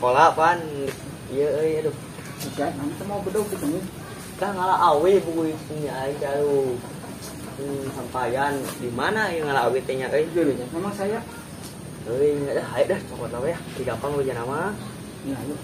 sekolah pan. Iya aduh. Saya nanti mau bedog gitu. Dah ngalah awe buku punya aja lu. Sampayan di mana yang ngalah awe tanya Dulunya sama saya. Enggak dah, ayo dah cokot awe ya. Di gampang lu jangan nama. Iya, yuk.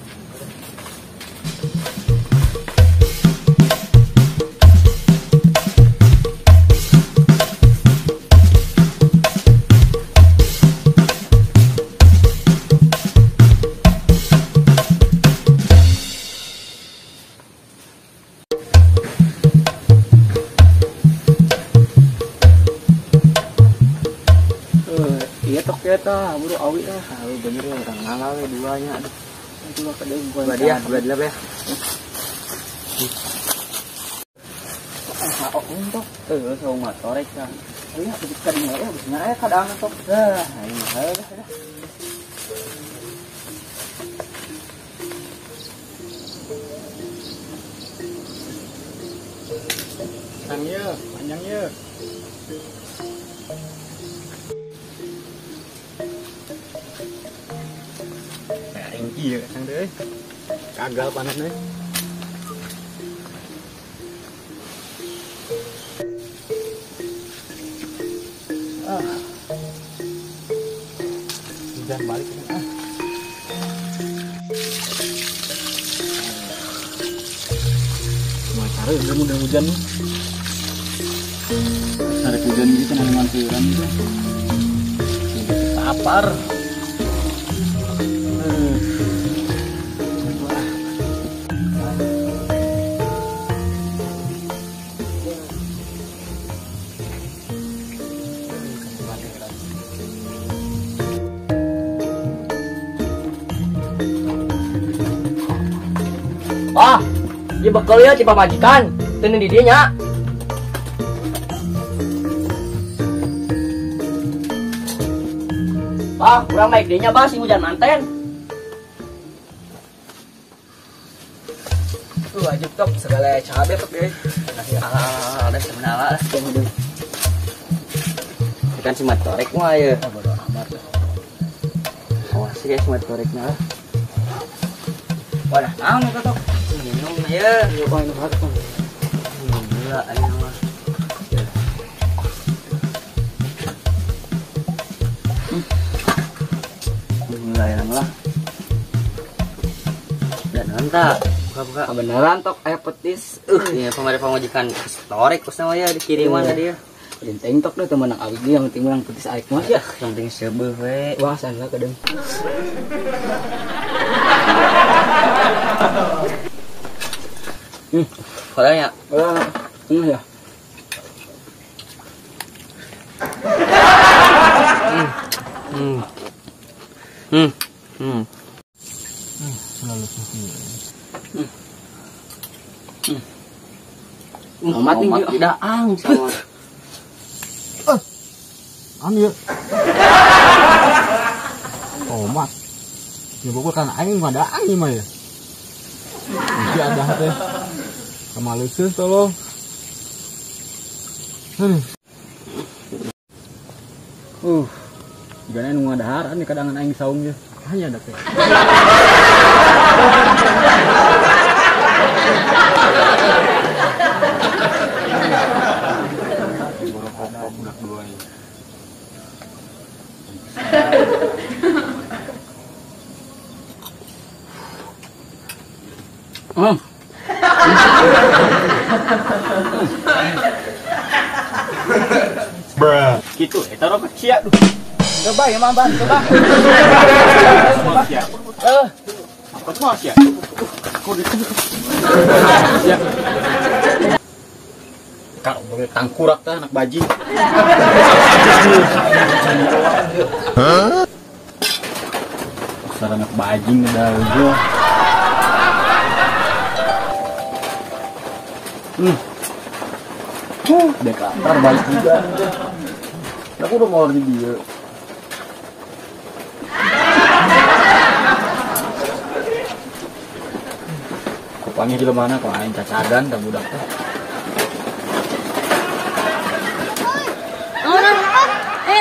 Iya tok ya ta, buru awi lah. Tahu bener ya orang ngalah we duanya. Aduh. Dua kedai gua. Gua dia ya. Ah, untuk sama motorek kan. Iya, begitu ya, bener kadang tok. Dah, ini mah dah. Panjangnya. Iya kang deh, gagal panen deh. Hujan balik kan? Cuma cara udah mudah hujan nih. Ada hujan gitu kan manturan gitu. Tapar. Ah, dia bekal ya tipe majikan. Tenin di dinya. Ah, kurang baik dinya bah si hujan manten. Wajib tok segala cabe tok deh. Ada sebenarnya lah. Kan si motorek mah ya. Bodo amat. Awas sih si motoreknya. Wadah, naon eta tok? Minum ya. Yo poin hak. Gila aya mah. Mulai lah. Dan anta buka-buka. Beneran tok aya petis. Iya, pamare pamajikan storek kusna ya dikiriman tadi ya. Linteng tok deh teman awig dia yang penting urang petis aik mah ya. Yang penting sebeuh we. Wah, sana kadang. Kodanya. Ya. Selalu suci. Amat tinggi daang sama. Ambil. Omat. Ya pokoknya kan aing mah daang ieu mah ya. Iki ada teh. Sama leuseus tolong. Jana nu ngadahar anu kadangan aing saung ge. Hanya ada teh. Budak dua ini. Bruh. Gitu, eta rok cia duh. Coba ya Mamban, coba. Apa semua cia? Kok cia. Kau boleh tangkurak teh anak bajing. Hah? Dasar anak bajing udah gua. Dek antar balik juga. Aku udah mau di dia. Kupangnya di mana kok aing cacagan dan budak teh.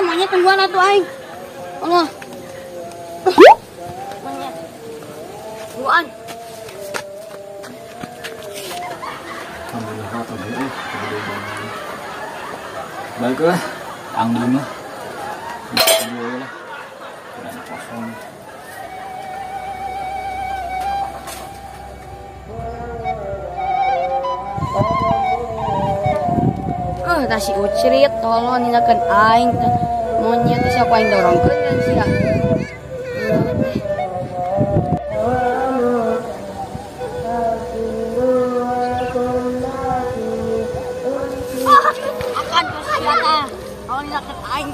Monyet tungguan atuh aing. Allah. Monyet. Alhamdulillah tadi baiklah angin mah video lah dan kosong tasi ucrit tolong ninakeun aing monyet siapa aing dorongkeun kan sia. Akan sia tah. Tolong ninakeun aing